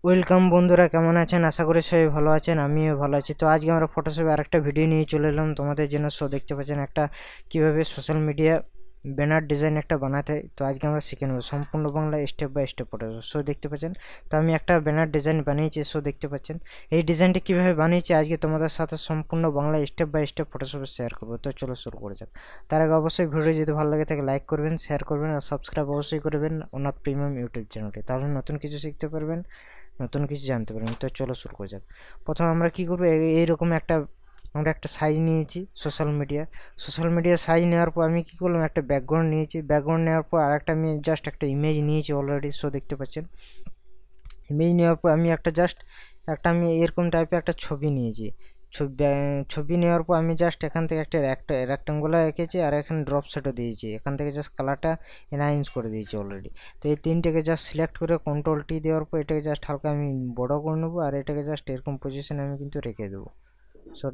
Welcome বন্ধুরা, কেমন আছেন? আশা করি সবাই ভালো আছেন, আমিও ভালো আছি। তো আজকে আমরা ফটোশপে আরেকটা ভিডিও নিয়ে চলে এলাম তোমাদের জন্য। দেখতে পাচ্ছেন একটা কিভাবে সোশ্যাল মিডিয়া ব্যানার ডিজাইন একটা বানাতে হয়। তো আজকে আমরা শিখে নেব সম্পূর্ণ Bangla step by step Photoshop. দেখতে পাচ্ছেন, তো আমি একটা ব্যানার ডিজাইন বানিয়েছি। দেখতে পাচ্ছেন এই ডিজাইনটি কিভাবে বানিয়েছি আজকে তোমাদের সাথে সম্পূর্ণ বাংলা স্টেপ বাই স্টেপ ফটোশপে শেয়ার করবো। তো চলো শুরু করে যাক। তার আগে অবশ্যই ভিডিও যদি ভালো লাগে থাকে লাইক করবেন, শেয়ার করবেন আর সাবস্ক্রাইব অবশ্যই করবেন অনাথ প্রিমিয়াম ইউটিউব চ্যানেলটি, তাহলে নতুন কিছু শিখতে পারবেন, নতুন কিছু জানতে পারবেন। তো চলো শুরু করা যাক। প্রথমে আমরা কি করবো, এইরকম আমরা একটা সাইজ নিয়েছি সোশ্যাল মিডিয়া সাইজ নেওয়ার পর আমি কি করলাম, একটা ব্যাকগ্রাউন্ড নিয়েছি। ব্যাকগ্রাউন্ড নেওয়ার পর আর একটা আমি জাস্ট একটা ইমেজ নিয়েছি অলরেডি। দেখতে পাচ্ছেন ইমেজ নেওয়ার পর আমি আমি এরকম টাইপের একটা ছবি নিয়েছি। ছবি নেওয়ার পর আমি জাস্ট এখান থেকে একটা রেক্টাঙ্গুলার এঁকেছি আর এখানে ড্রপ সেটও দিয়েছি। এখান থেকে জাস্ট কালারটা এনহান্স করে দিয়েছি অলরেডি। তো এই তিনটাকে জাস্ট সিলেক্ট করে কন্ট্রোল টি দেওয়ার পর এটাকে জাস্ট হালকা আমি বড় করে নেবো আর এটাকে জাস্ট এরকম পজিশনে আমি কিন্তু রেখে দেবো।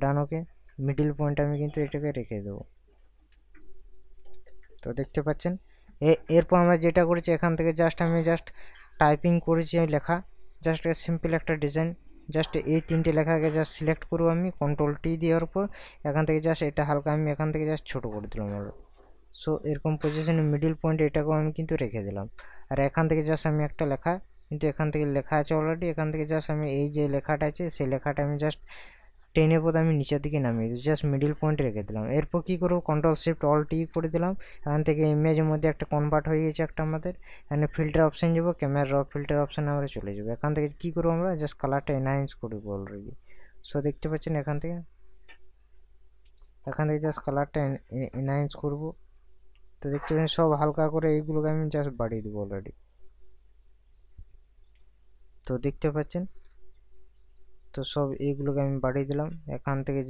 ডান। ওকে, মিডিল পয়েন্ট আমি কিন্তু এটাকে রেখে দেবো। তো দেখতে পাচ্ছেন এরপর আমরা যেটা করেছি, এখান থেকে আমি টাইপিং করেছি লেখা, জাস্ট সিম্পল একটা ডিজাইন। জাস্ট এই তিনটে লেখাকে জাস্ট সিলেক্ট করবো আমি কন্ট্রোল টি দেওয়ার পর এখান থেকে জাস্ট এটা হালকা আমি এখান থেকে জাস্ট ছোটো করে দিলাম আর এরকম পজিশনে মিডিল পয়েন্ট এটাকেও আমি কিন্তু রেখে দিলাম। আর এখান থেকে জাস্ট আমি একটা লেখা, কিন্তু এখান থেকে লেখা আছে অলরেডি, এখান থেকে জাস্ট আমি এই যে লেখাটা আছে সেই লেখাটা আমি জাস্ট টেনে পথ আমি নিচের দিকে নামিয়ে দিই, জাস্ট মিডিল পয়েন্টে রেখে দিলাম। এরপর কী করবো, কন্ট্রোল শিফট অল টি করে দিলাম। এখান থেকে ইমেজের মধ্যে একটা কনভার্ট হয়ে গেছে একটা আমাদের। এখানে ফিল্টার অপশান যাবো, ক্যামেরা র ফিল্টার অপশানে আমরা চলে যাবো। এখান থেকে কী করবো, আমরা জাস্ট কালারটা এনহান্স করবো অলরেডি। দেখতে পাচ্ছেন এখান থেকে জাস্ট কালারটা এনহান্স করবো। তো দেখতে পাচ্ছেন সব হালকা করে এইগুলোকে আমি জাস্ট বাড়িয়ে দেবো অলরেডি। তো দেখতে পাচ্ছেন তো সব এইগুলোকে আমি বাড়িয়ে দিলাম। এখান থেকে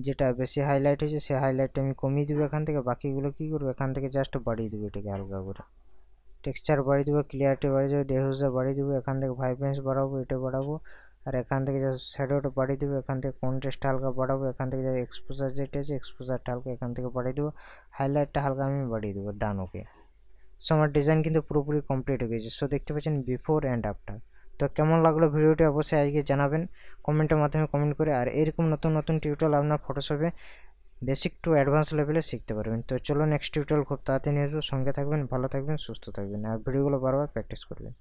যেটা বেশি হাইলাইট হয়েছে সেই হাইলাইটটা আমি কমিয়ে দেবো এখান থেকে। বাকিগুলো কী করবো, এখান থেকে জাস্ট বাড়িয়ে দেবো এটাকে হালকা করে। টেক্সচার বাড়িয়ে দেবো, ক্লিয়ারিটি বাড়িয়ে দেবো, ডিফিউজটা বাড়িয়ে দেবো, এখান থেকে ভাইব্রেন্স বাড়াবো, এটা বাড়াবো। আর এখান থেকে জাস্ট শ্যাডোটা বাড়িয়ে দেবো, এখান থেকে কন্ট্রাস্ট হালকা বাড়াবো, এখান থেকে এক্সপোজার যেটা আছে এক্সপোজারটা হালকা এখান থেকে বাড়িয়ে দেবো, হাইলাইটটা হালকা আমি বাড়িয়ে দেবো। ডান। ওকে, আমার ডিজাইন কিন্তু পুরোপুরি কমপ্লিট হয়ে গেছে। দেখতে পাচ্ছেন বিফোর অ্যান্ড আফটার। তো কেমন লাগলো ভিডিওটি অবশ্যই আজকে জানাবেন কমেন্টের মাধ্যমে কমেন্ট করে। আর এরকম নতুন নতুন টিউটোরিয়াল আপনার ফটোশপে বেসিক টু অ্যাডভান্স লেভেলে শিখতে পারবেন। তো চলো নেক্সট টিউটোরিয়াল খুব তাড়াতাড়ি নিয়ে আসবো। সঙ্গে থাকবেন, ভালো থাকবেন, সুস্থ থাকবেন আর ভিডিওগুলো বারবার প্র্যাকটিস করবেন।